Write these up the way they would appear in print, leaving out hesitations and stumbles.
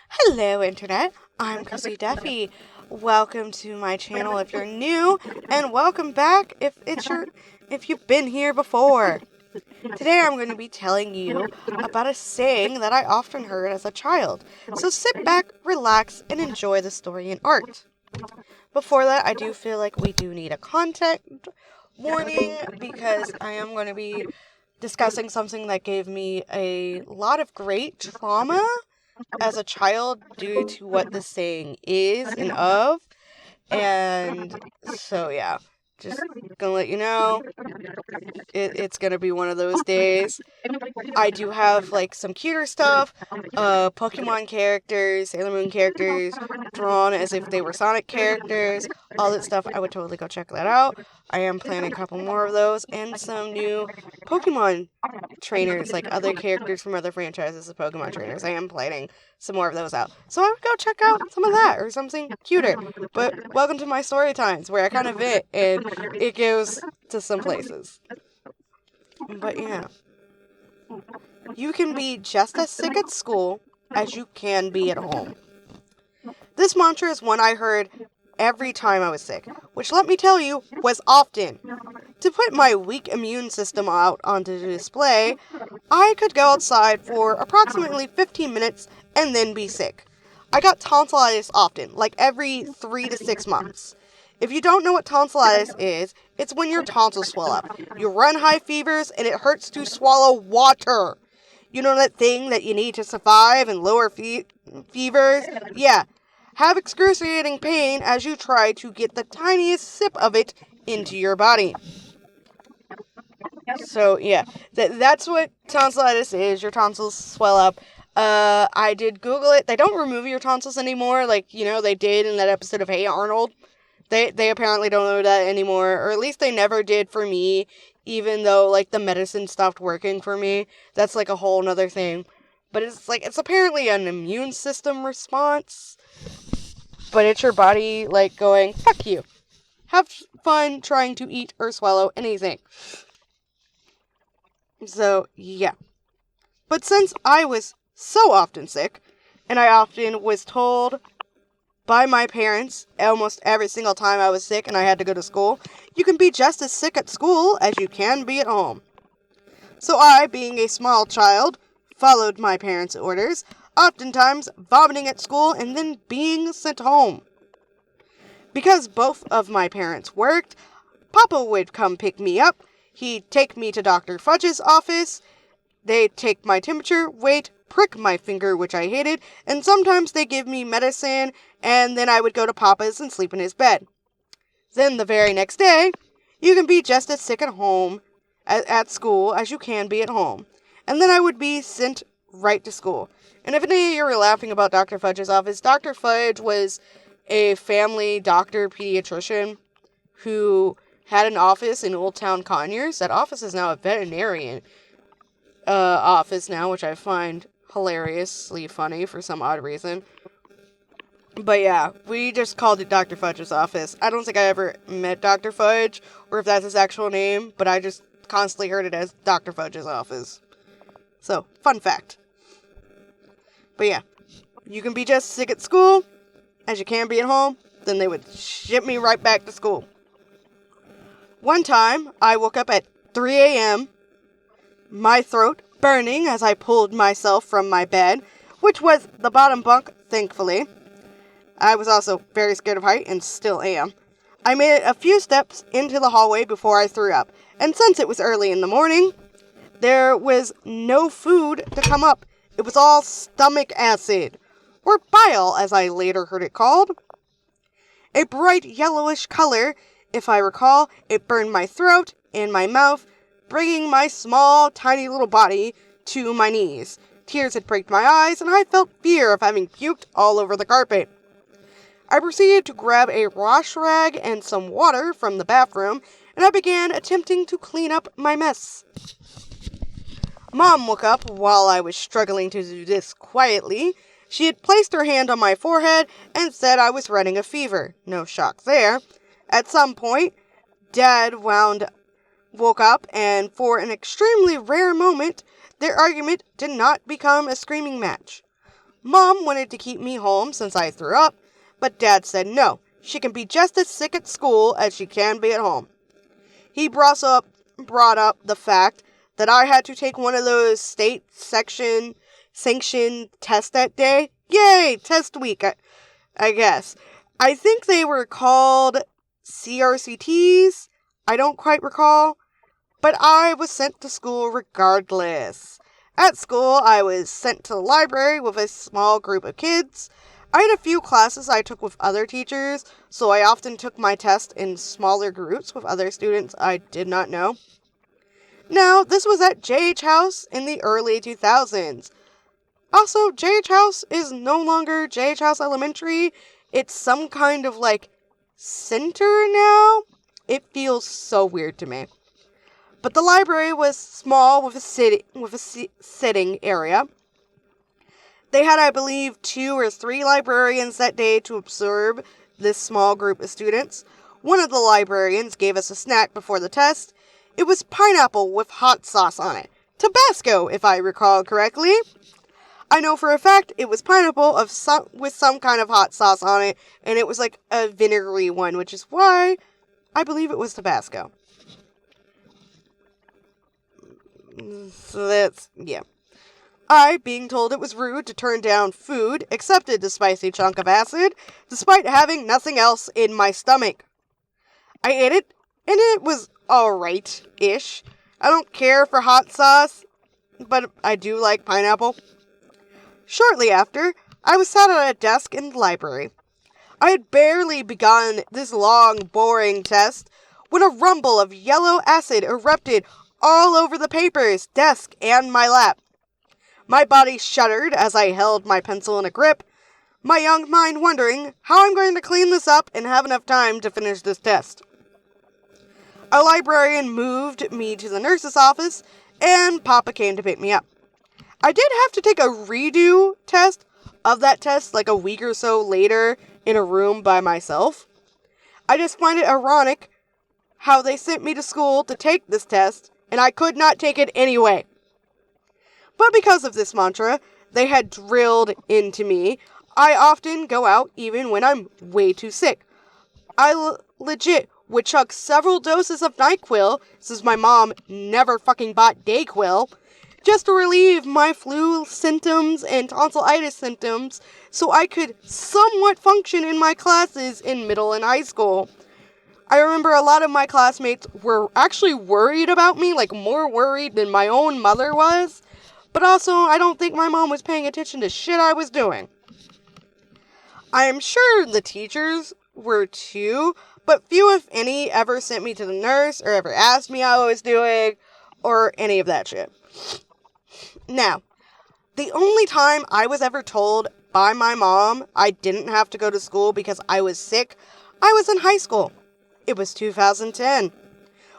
Hello, Internet. I'm KrissieDeathy. Welcome to my channel if you're new, and welcome back if you've been here before. Today I'm going to be telling you about a saying that I often heard as a child. So sit back, relax, and enjoy the story and art. Before that, I do feel like we do need a content warning because I am going to be discussing something that gave me a lot of great trauma as a child due to what the saying is and of. And so, yeah, just gonna let you know, it's gonna be one of those days. I do have, like, some cuter stuff, Pokemon characters, Sailor Moon characters, drawn as if they were Sonic characters, all that stuff. I would totally go check that out. I am planning a couple more of those, and some new Pokemon trainers, like other characters from other franchises of Pokemon trainers. I am planning some more of those out. So I would go check out some of that, or something cuter. But welcome to my story times, where I kind of vent, and it goes to some places. But yeah. You can be just as sick at school as you can be at home. This mantra is one I heard every time I was sick, which, let me tell you, was often. To put my weak immune system out onto display, I could go outside for approximately 15 minutes and then be sick. I got tonsillitis often, like every 3 to 6 months. If you don't know what tonsillitis is, it's when your tonsils swell up. You run high fevers and it hurts to swallow water. You know that thing that you need to survive and lower fevers? Yeah. Have excruciating pain as you try to get the tiniest sip of it into your body. So, yeah. That's what tonsillitis is. Your tonsils swell up. I did Google it. They don't remove your tonsils anymore like, they did in that episode of Hey Arnold. They apparently don't know that anymore, or at least they never did for me, even though, like, the medicine stopped working for me. That's, like, a whole nother thing. But it's apparently an immune system response. But it's your body, like, going, fuck you. Have fun trying to eat or swallow anything. So, yeah. But since I was so often sick, and I often was told by my parents almost every single time I was sick and I had to go to school, you can be just as sick at school as you can be at home. So I, being a small child, followed my parents' orders, oftentimes vomiting at school and then being sent home. Because both of my parents worked, Papa would come pick me up, he'd take me to Dr. Fudge's office, they'd take my temperature, weight, prick my finger, which I hated, and sometimes they give me medicine, and then I would go to Papa's and sleep in his bed. Then the very next day, you can be just as sick at home, at school, as you can be at home. And then I would be sent right to school. And if any of you were laughing about Dr. Fudge's office, Dr. Fudge was a family doctor pediatrician who had an office in Old Town Conyers. That office is now a veterinarian office now, which I find hilariously funny for some odd reason. But yeah, we just called it Dr. Fudge's office. I don't think I ever met Dr. Fudge, or if that's his actual name, but I just constantly heard it as Dr. Fudge's office. So, fun fact. But yeah, you can be just sick at school as you can be at home, then they would ship me right back to school. One time, I woke up at 3 a.m., my throat burning as I pulled myself from my bed, which was the bottom bunk, thankfully. I was also very scared of height, and still am. I made it a few steps into the hallway before I threw up, and since it was early in the morning, there was no food to come up. It was all stomach acid, or bile, as I later heard it called. A bright yellowish color, if I recall. It burned my throat and my mouth, bringing my small, tiny little body to my knees. Tears had pricked my eyes, and I felt fear of having puked all over the carpet. I proceeded to grab a wash rag and some water from the bathroom, and I began attempting to clean up my mess. Mom woke up while I was struggling to do this quietly. She had placed her hand on my forehead and said I was running a fever. No shock there. At some point, Dad woke up, and for an extremely rare moment, their argument did not become a screaming match. Mom wanted to keep me home since I threw up, but Dad said no, she can be just as sick at school as she can be at home. He brought up the fact that I had to take one of those state sanctioned tests that day. Yay, test week, I guess. I think they were called CRCTs. I don't quite recall. But I was sent to school regardless. At school, I was sent to the library with a small group of kids. I had a few classes I took with other teachers, so I often took my test in smaller groups with other students I did not know. Now, this was at JH House in the early 2000s. Also, JH House is no longer JH House Elementary. It's some kind of, center now. It feels so weird to me. But the library was small with a sitting area. They had, I believe, 2 or 3 librarians that day to observe this small group of students. One of the librarians gave us a snack before the test. It was pineapple with hot sauce on it. Tabasco, if I recall correctly. I know for a fact it was pineapple with some kind of hot sauce on it, and it was like a vinegary one, which is why I believe it was Tabasco. So yeah. I, being told it was rude to turn down food, accepted the spicy chunk of acid, despite having nothing else in my stomach. I ate it, and it was alright-ish. I don't care for hot sauce, but I do like pineapple. Shortly after, I was sat at a desk in the library. I had barely begun this long, boring test when a rumble of yellow acid erupted all over the papers, desk, and my lap. My body shuddered as I held my pencil in a grip, my young mind wondering how I'm going to clean this up and have enough time to finish this test. A librarian moved me to the nurse's office, and Papa came to pick me up. I did have to take a redo test of that test a week or so later in a room by myself. I just find it ironic how they sent me to school to take this test, and I could not take it anyway. But because of this mantra they had drilled into me, I often go out even when I'm way too sick. I legit would chuck several doses of NyQuil, since my mom never fucking bought Dayquil, just to relieve my flu symptoms and tonsillitis symptoms so I could somewhat function in my classes in middle and high school. I remember a lot of my classmates were actually worried about me, more worried than my own mother was, but also I don't think my mom was paying attention to shit I was doing. I am sure the teachers were too, but few if any ever sent me to the nurse or ever asked me how I was doing or any of that shit. Now, the only time I was ever told by my mom I didn't have to go to school because I was sick, I was in high school. It was 2010.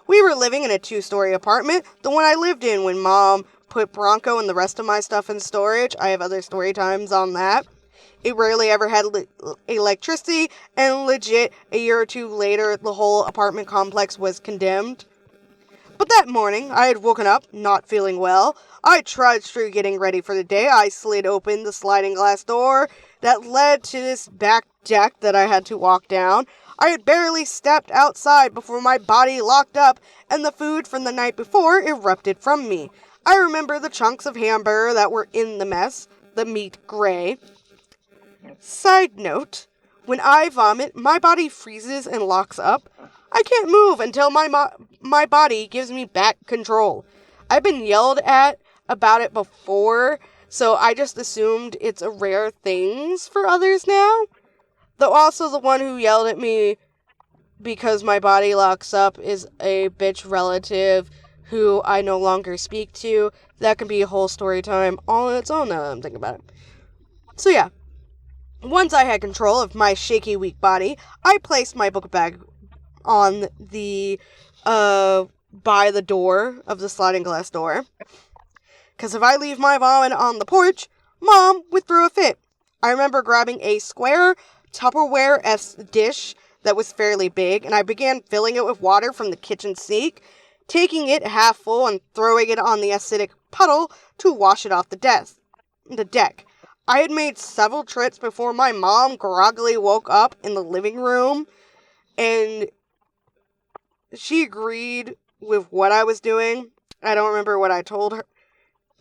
We were living in a 2-story apartment, the one I lived in when Mom put Bronco and the rest of my stuff in storage. I have other story times on that. It rarely ever had electricity, and legit, a year or 2 later, the whole apartment complex was condemned. But that morning, I had woken up, not feeling well. I trudged through getting ready for the day. I slid open the sliding glass door that led to this back deck that I had to walk down. I had barely stepped outside before my body locked up and the food from the night before erupted from me. I remember the chunks of hamburger that were in the mess, the meat gray. Side note, when I vomit, my body freezes and locks up. I can't move until my body gives me back control. I've been yelled at about it before, so I just assumed it's a rare thing for others now. Though also the one who yelled at me because my body locks up is a bitch relative who I no longer speak to. That can be a whole story time all on its own now that I'm thinking about it. So yeah, once I had control of my shaky, weak body, I placed my book bag on the, by the door of the sliding glass door. Because if I leave my vomit on the porch, Mom would throw a fit. I remember grabbing a square Tupperware dish that was fairly big, and I began filling it with water from the kitchen sink, taking it half full and throwing it on the acidic puddle to wash it off the deck. I had made several trips before my mom groggily woke up in the living room, and she agreed with what I was doing. I don't remember what I told her.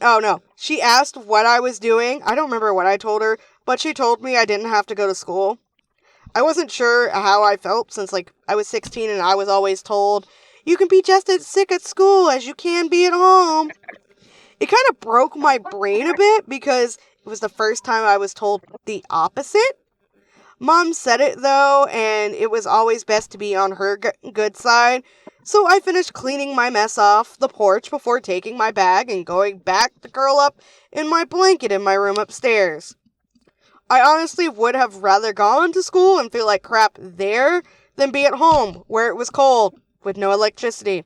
Oh, no. She asked what I was doing. I don't remember what I told her, but she told me I didn't have to go to school. I wasn't sure how I felt since, I was 16 and I was always told, you can be just as sick at school as you can be at home. It kind of broke my brain a bit because it was the first time I was told the opposite. Mom said it, though, and it was always best to be on her good side. So I finished cleaning my mess off the porch before taking my bag and going back to curl up in my blanket in my room upstairs. I honestly would have rather gone to school and feel like crap there than be at home, where it was cold, with no electricity.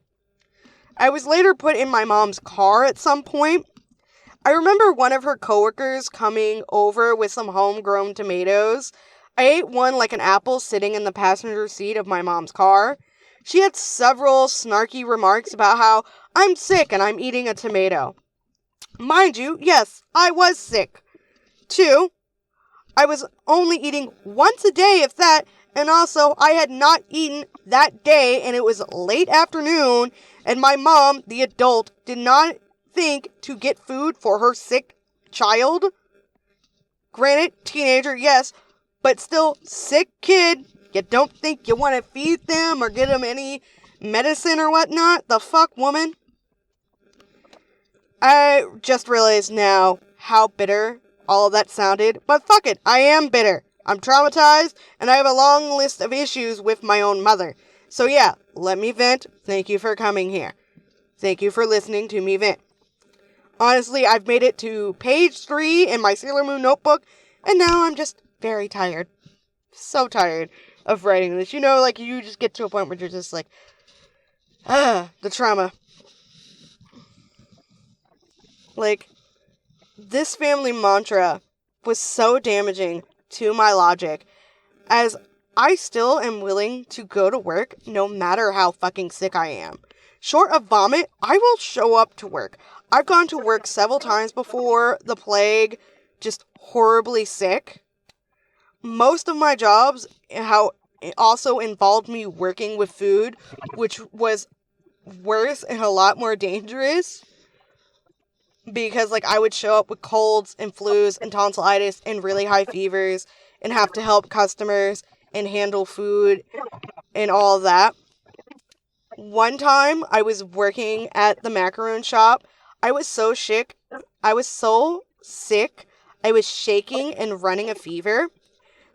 I was later put in my mom's car at some point. I remember one of her coworkers coming over with some homegrown tomatoes. I ate one like an apple sitting in the passenger seat of my mom's car. She had several snarky remarks about how I'm sick and I'm eating a tomato. Mind you, yes, I was sick. 2, I was only eating once a day, if that, and also I had not eaten that day and it was late afternoon and my mom, the adult, did not think to get food for her sick child. Granted, teenager, yes, but still sick kid. You don't think you want to feed them or get them any medicine or whatnot? The fuck, woman? I just realized now how bitter all of that sounded, but fuck it, I am bitter. I'm traumatized, and I have a long list of issues with my own mother. So yeah, let me vent. Thank you for coming here. Thank you for listening to me vent. Honestly, I've made it to page 3 in my Sailor Moon notebook, and now I'm just very tired. So tired of writing this. You know, you just get to a point where you're just like, the trauma. This family mantra was so damaging to my logic, as I still am willing to go to work no matter how fucking sick I am. Short of vomit, I will show up to work. I've gone to work several times before the plague, just horribly sick. Most of my jobs also involved me working with food, which was worse and a lot more dangerous. Because, I would show up with colds and flus and tonsillitis and really high fevers and have to help customers and handle food and all of that. One time, I was working at the macaroon shop. I was so sick. I was shaking and running a fever.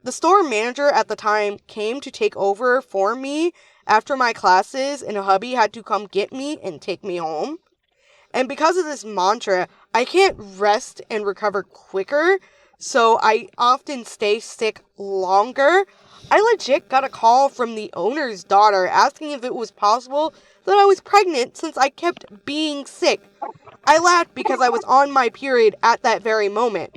The store manager at the time came to take over for me after my classes, and hubby had to come get me and take me home. And because of this mantra, I can't rest and recover quicker, so I often stay sick longer. I legit got a call from the owner's daughter asking if it was possible that I was pregnant since I kept being sick. I laughed because I was on my period at that very moment.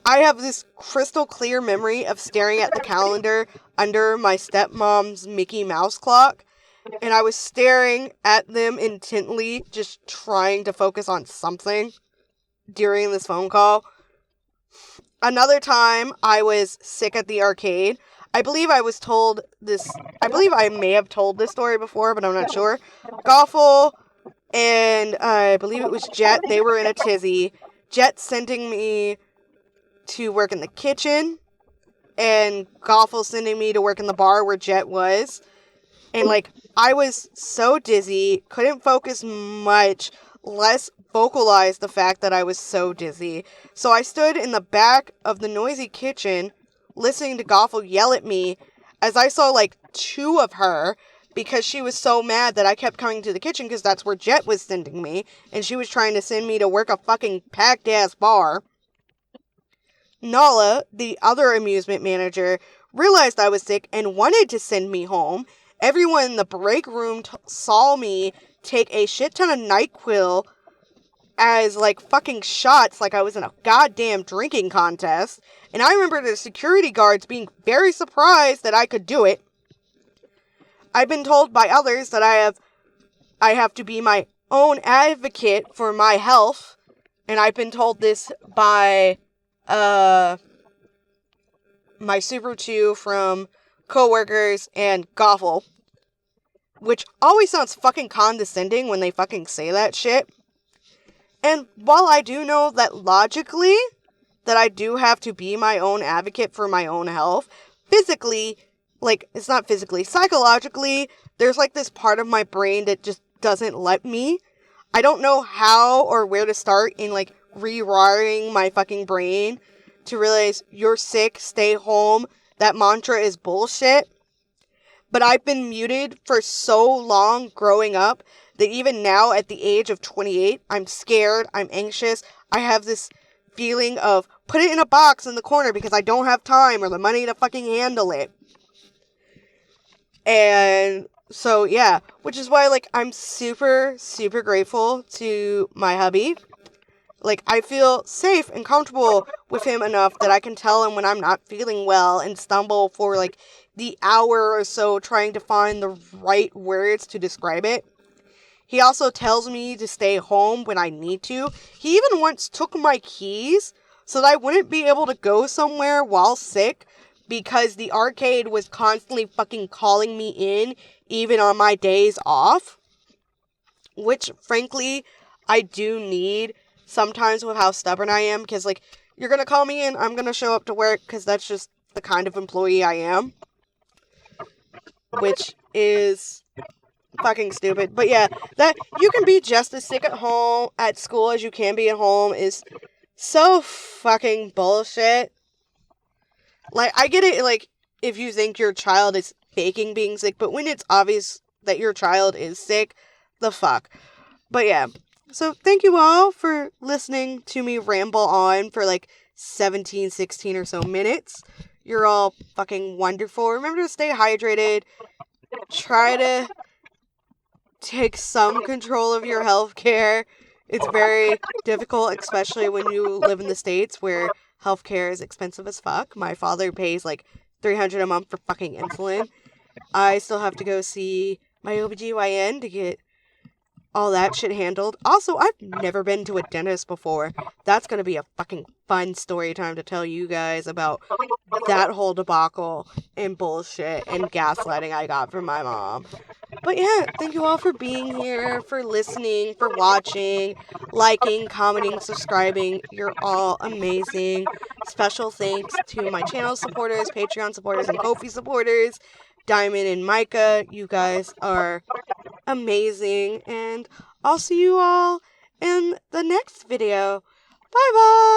I have this crystal clear memory of staring at the calendar under my stepmom's Mickey Mouse clock. And I was staring at them intently, just trying to focus on something during this phone call. Another time, I was sick at the arcade. I believe I may have told this story before, but I'm not sure. Goffle and I believe it was Jet, they were in a tizzy. Jet sending me to work in the kitchen, and Goffle sending me to work in the bar where Jet was. And, I was so dizzy, couldn't focus much, less vocalize the fact that I was so dizzy. So I stood in the back of the noisy kitchen, listening to Goffle yell at me, as I saw, 2 of her, because she was so mad that I kept coming to the kitchen, because that's where Jet was sending me, and she was trying to send me to work a fucking packed-ass bar. Nala, the other amusement manager, realized I was sick and wanted to send me home. Everyone in the break room saw me take a shit ton of NyQuil as, fucking shots, like I was in a goddamn drinking contest. And I remember the security guards being very surprised that I could do it. I've been told by others that I have to be my own advocate for my health. And I've been told this by my Subaru 2 from coworkers and Goffle, which always sounds fucking condescending when they fucking say that shit. And while I do know that logically, that I do have to be my own advocate for my own health, physically, like, it's not physically, psychologically, there's like this part of my brain that just doesn't let me. I don't know how or where to start in like rewiring my fucking brain to realize you're sick, stay home. That mantra is bullshit. But I've been muted for so long growing up that even now at the age of 28, I'm scared, I'm anxious, I have this feeling of put it in a box in the corner because I don't have time or the money to fucking handle it. And so, yeah, which is why, like, I'm super, super grateful to my hubby. Like, I feel safe and comfortable with him enough that I can tell him when I'm not feeling well and stumble for, like, the hour or so trying to find the right words to describe it. He also tells me to stay home when I need to. He even once took my keys so that I wouldn't be able to go somewhere while sick because the arcade was constantly fucking calling me in, even on my days off. Which, frankly, I do need sometimes with how stubborn I am, because, like, you're gonna call me in, I'm gonna show up to work, because that's just the kind of employee I am. Which is fucking stupid. But yeah, that you can be just as sick at school as you can be at home is so fucking bullshit. Like, I get it, like, if you think your child is faking being sick, but when it's obvious that your child is sick, the fuck. But yeah, so thank you all for listening to me ramble on for like 17, 16 or so minutes. You're all fucking wonderful. Remember to stay hydrated. Try to take some control of your healthcare. It's very difficult, especially when you live in the States where healthcare is expensive as fuck. My father pays like $300 a month for fucking insulin. I still have to go see my OBGYN to get all that shit handled. Also, I've never been to a dentist before. That's gonna be a fucking fun story time to tell you guys about that whole debacle and bullshit and gaslighting I got from my mom. But yeah, thank you all for being here, for listening, for watching, liking, commenting, subscribing. You're all amazing. Special thanks to my channel supporters, Patreon supporters, and Ko-fi supporters. Dymond and Micah, you guys are amazing. And I'll see you all in the next video. Bye bye!